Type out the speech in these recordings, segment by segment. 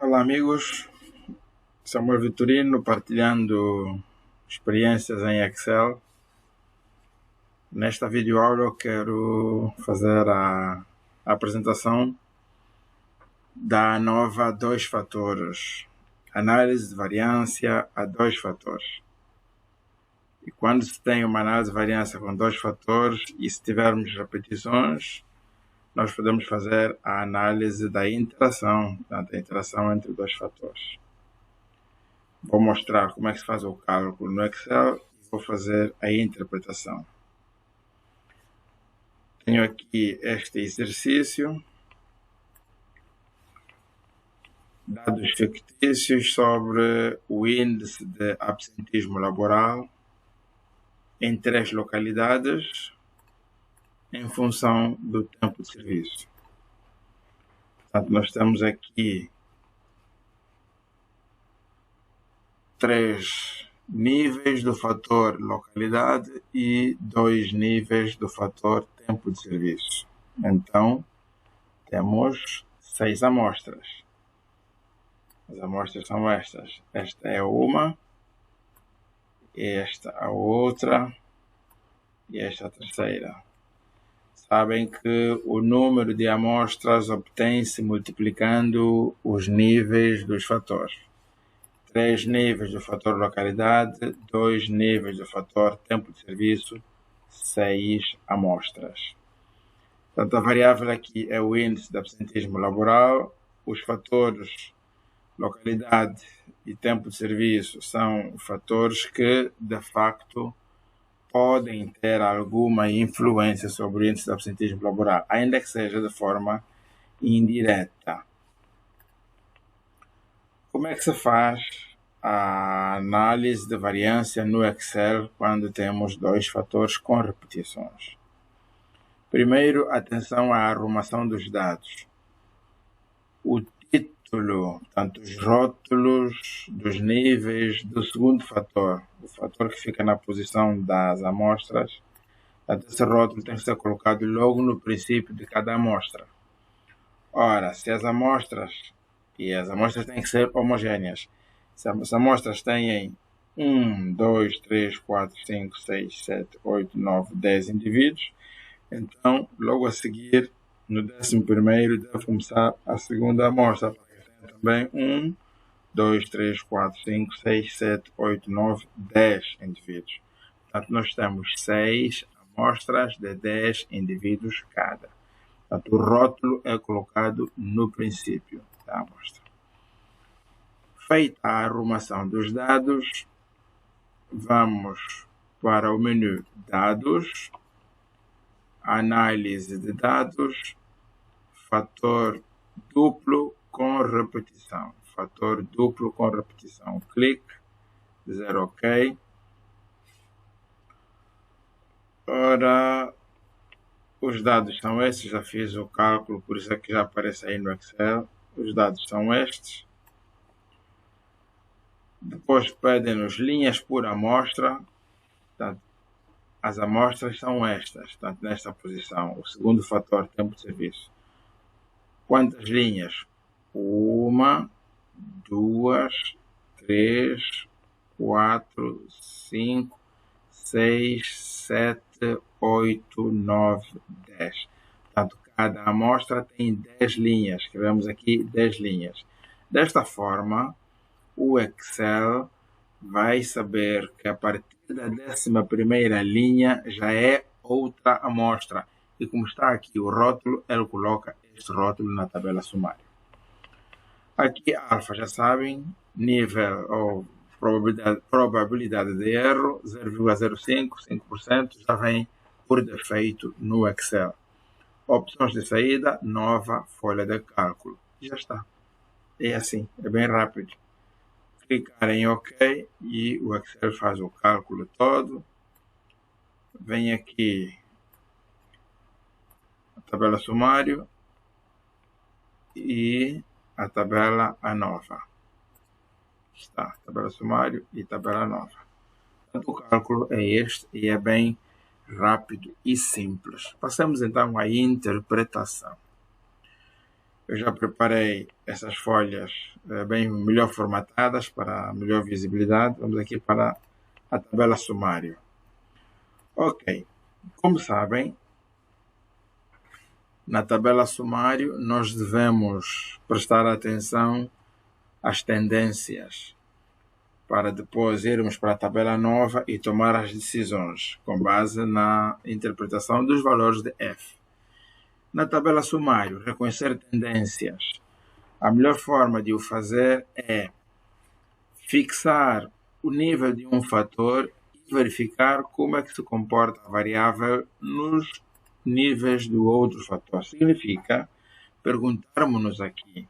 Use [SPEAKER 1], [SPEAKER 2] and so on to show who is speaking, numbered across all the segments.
[SPEAKER 1] Olá amigos, Samuel Vitorino partilhando experiências em Excel. Nesta videoaula eu quero fazer a apresentação da nova dois fatores, análise de variância a dois fatores. E quando se tem uma análise de variância com dois fatores e se tivermos repetições, nós podemos fazer a análise da interação, portanto, a interação entre dois fatores. Vou mostrar como é que se faz o cálculo no Excel e vou fazer a interpretação. Tenho aqui este exercício, dados fictícios sobre o índice de absentismo laboral em 3 localidades em função do tempo de serviço. Portanto, nós temos aqui 3 níveis do fator localidade e 2 níveis do fator tempo de serviço. Então, temos 6 amostras. As amostras são estas. Esta é uma, esta a outra e esta a terceira. Sabem que o número de amostras obtém-se multiplicando os níveis dos fatores. 3 níveis do fator localidade, 2 níveis do fator tempo de serviço, 6 amostras. Portanto, a variável aqui é o índice de absentismo laboral. Os fatores localidade e tempo de serviço são fatores que, de facto, podem ter alguma influência sobre o índice de absentismo laboral, ainda que seja de forma indireta. Como é que se faz a análise de variância no Excel quando temos 2 fatores com repetições? Primeiro, atenção à arrumação dos dados. O título, portanto, os rótulos dos níveis do segundo fator, o fator que fica na posição das amostras, portanto, esse rótulo tem que ser colocado logo no princípio de cada amostra. Ora, se as amostras têm que ser homogêneas. Se as amostras têm 1, 2, 3, 4, 5, 6, 7, 8, 9, 10 indivíduos, então, logo a seguir, no 11º, deve começar a segunda amostra, para que tenha também 1, 2, 3, 4, 5, 6, 7, 8, 9, 10 indivíduos. Portanto, nós temos 6 amostras de 10 indivíduos cada. Portanto, o rótulo é colocado no princípio da amostra. Feita a arrumação dos dados, vamos para o menu Dados, Análise de dados, fator duplo com repetição. Fator duplo com repetição. Clique, dizer OK. Ora, os dados são estes, já fiz o cálculo, por isso é que já aparece aí no Excel. Os dados são estes. Depois pedem-nos linhas por amostra. Portanto, as amostras são estas, portanto, nesta posição. O segundo fator, tempo de serviço. Quantas linhas? 1, 2, 3, 4, 5, 6, 7, 8, 9, 10. Portanto, cada amostra tem 10 linhas. Escrevemos aqui 10 linhas. Desta forma, o Excel vai saber que a partir da 11ª linha já é outra amostra. E como está aqui o rótulo, ele coloca este rótulo na tabela sumária. Aqui, alfa, já sabem, nível ou probabilidade de erro, 0,05, 5%, já vem por defeito no Excel. Opções de saída, nova folha de cálculo. Já está. É assim, é bem rápido. Clicar em OK e o Excel faz o cálculo todo. Vem aqui a tabela sumário e a tabela nova. Está, tabela sumário e tabela nova. Portanto, o cálculo é este e é bem rápido e simples. Passamos então à interpretação. Eu já preparei essas folhas bem melhor formatadas para melhor visibilidade. Vamos aqui para a tabela sumário. Ok, como sabem, na tabela sumário nós devemos prestar atenção às tendências para depois irmos para a tabela nova e tomar as decisões com base na interpretação dos valores de F. Na tabela sumário, reconhecer tendências. A melhor forma de o fazer é fixar o nível de um fator e verificar como é que se comporta a variável nos níveis do outro fator. Significa perguntarmos-nos aqui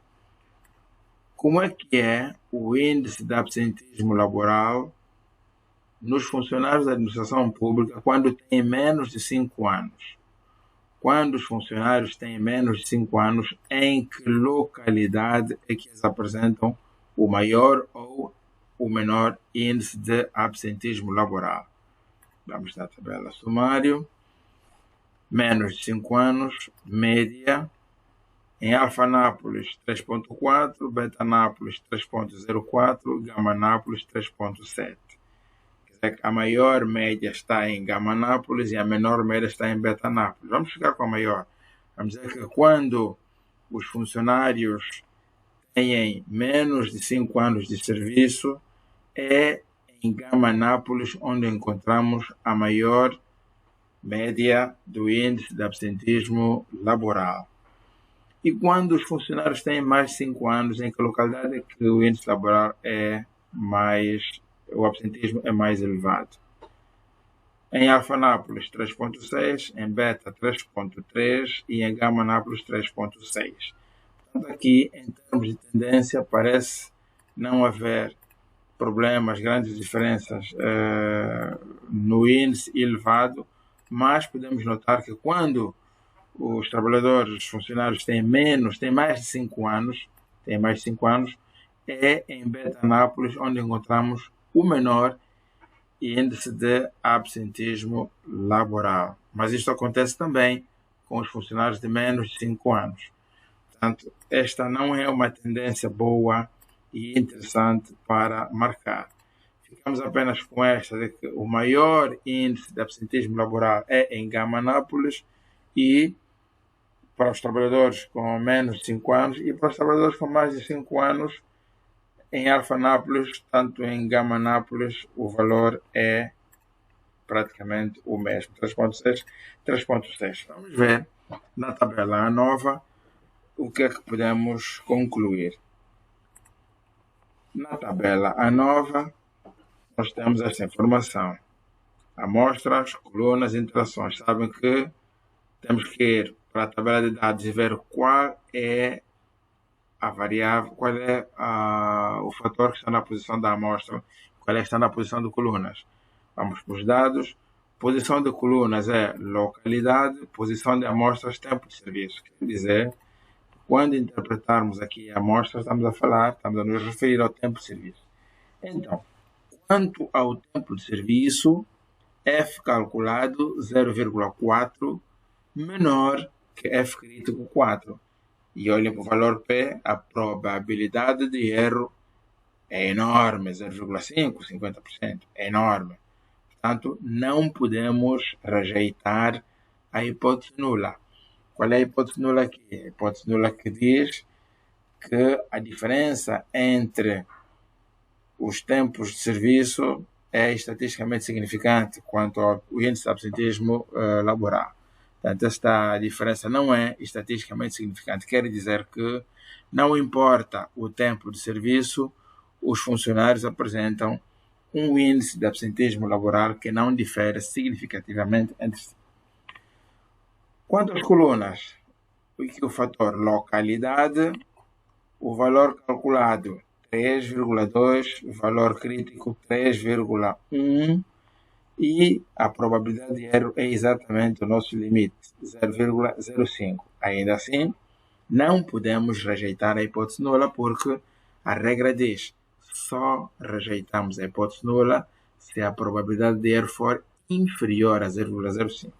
[SPEAKER 1] como é que é o índice de absentismo laboral nos funcionários da administração pública quando têm menos de 5 anos. Quando os funcionários têm menos de 5 anos, em que localidade é que eles apresentam o maior ou o menor índice de absentismo laboral? Vamos na tabela sumário. Menos de 5 anos, média. Em Alfa-Anápolis 3.4, Beta-Anápolis 3.04, Gama-Anápolis 3.7. A maior média está em Gama-Anápolis e a menor média está em Beta-Anápolis. Vamos ficar com a maior. Vamos dizer que quando os funcionários têm menos de 5 anos de serviço, é em Gama-Anápolis onde encontramos a maior média do índice de absentismo laboral. E quando os funcionários têm mais de 5 anos, em que localidade é que o índice laboral o absentismo é mais elevado? Em Alfa-Anápolis 3.6, em Beta 3.3 e em Gama-Anápolis 3.6. Portanto, aqui, em termos de tendência, parece não haver problemas, grandes diferenças no índice elevado, mas podemos notar que quando os trabalhadores, os funcionários têm mais de 5 anos, é em Beta-Anápolis onde encontramos o menor índice de absentismo laboral. Mas isto acontece também com os funcionários de menos de 5 anos. Portanto, esta não é uma tendência boa e interessante para marcar. Ficamos apenas com esta de que o maior índice de absentismo laboral é em Gama-Anápolis e para os trabalhadores com menos de 5 anos e para os trabalhadores com mais de 5 anos em Alfa-Anápolis, tanto em Gama-Anápolis, o valor é praticamente o mesmo, 3.6, 3.6. Vamos ver na tabela nova o que é que podemos concluir. Na tabela nova, nós temos esta informação. Amostras, colunas, interações. Sabem que temos que ir para a tabela de dados e ver qual é a variável, qual é o fator que está na posição da amostra, qual é que está na posição de colunas. Vamos para os dados. Posição de colunas é localidade, posição de amostras, tempo de serviço. Quer dizer, quando interpretarmos aqui a amostra, estamos a nos referir ao tempo de serviço. Então, quanto ao tempo de serviço, F calculado 0,4 menor que F crítico 4. E olhem para o valor P, a probabilidade de erro é enorme, 0,5, 50%, é enorme. Portanto, não podemos rejeitar a hipótese nula. Qual é a hipótese nula aqui? A hipótese nula que diz que a diferença entre os tempos de serviço é estatisticamente significante quanto ao índice de absentismo laboral. Portanto, esta diferença não é estatisticamente significante. Quer dizer que não importa o tempo de serviço, os funcionários apresentam um índice de absentismo laboral que não difere significativamente entre si. Quanto às colunas, o fator localidade, o valor calculado 3,2, o valor crítico 3,1 e a probabilidade de erro é exatamente o nosso limite, 0,05. Ainda assim, não podemos rejeitar a hipótese nula porque a regra diz só rejeitamos a hipótese nula se a probabilidade de erro for inferior a 0,05.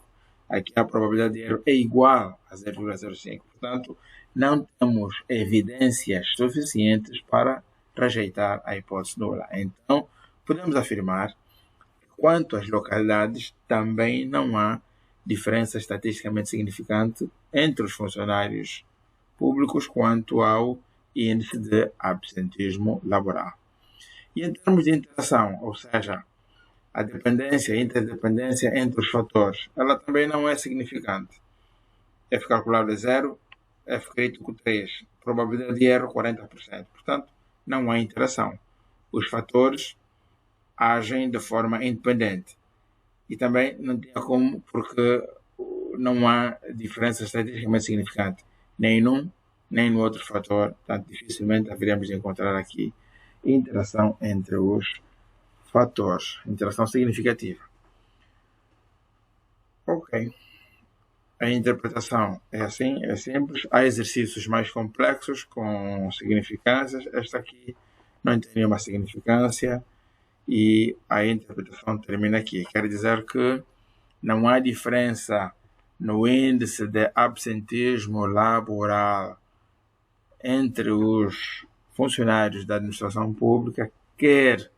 [SPEAKER 1] Aqui a probabilidade de erro é igual a 0,05. Portanto, não temos evidências suficientes para rejeitar a hipótese nula. Então, podemos afirmar que, quanto às localidades, também não há diferença estatisticamente significante entre os funcionários públicos quanto ao índice de absentismo laboral. E em termos de interação, ou seja, a dependência e interdependência entre os fatores, ela também não é significante. F calculado é 0, F crítico 3, probabilidade de erro 40%. Portanto, não há interação. Os fatores agem de forma independente. E também não tem como, porque não há diferença estatisticamente significante, nem num, nem no outro fator. Portanto, dificilmente haveremos de encontrar aqui interação entre os fatores, interação significativa. Ok. A interpretação é assim, é simples. Há exercícios mais complexos com significâncias. Esta aqui não tem nenhuma significância e a interpretação termina aqui. Quer dizer que não há diferença no índice de absentismo laboral entre os funcionários da administração pública, quer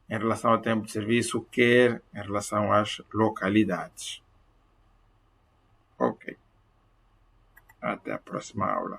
[SPEAKER 1] em relação ao tempo de serviço, quer em relação às localidades. Ok. Até a próxima aula.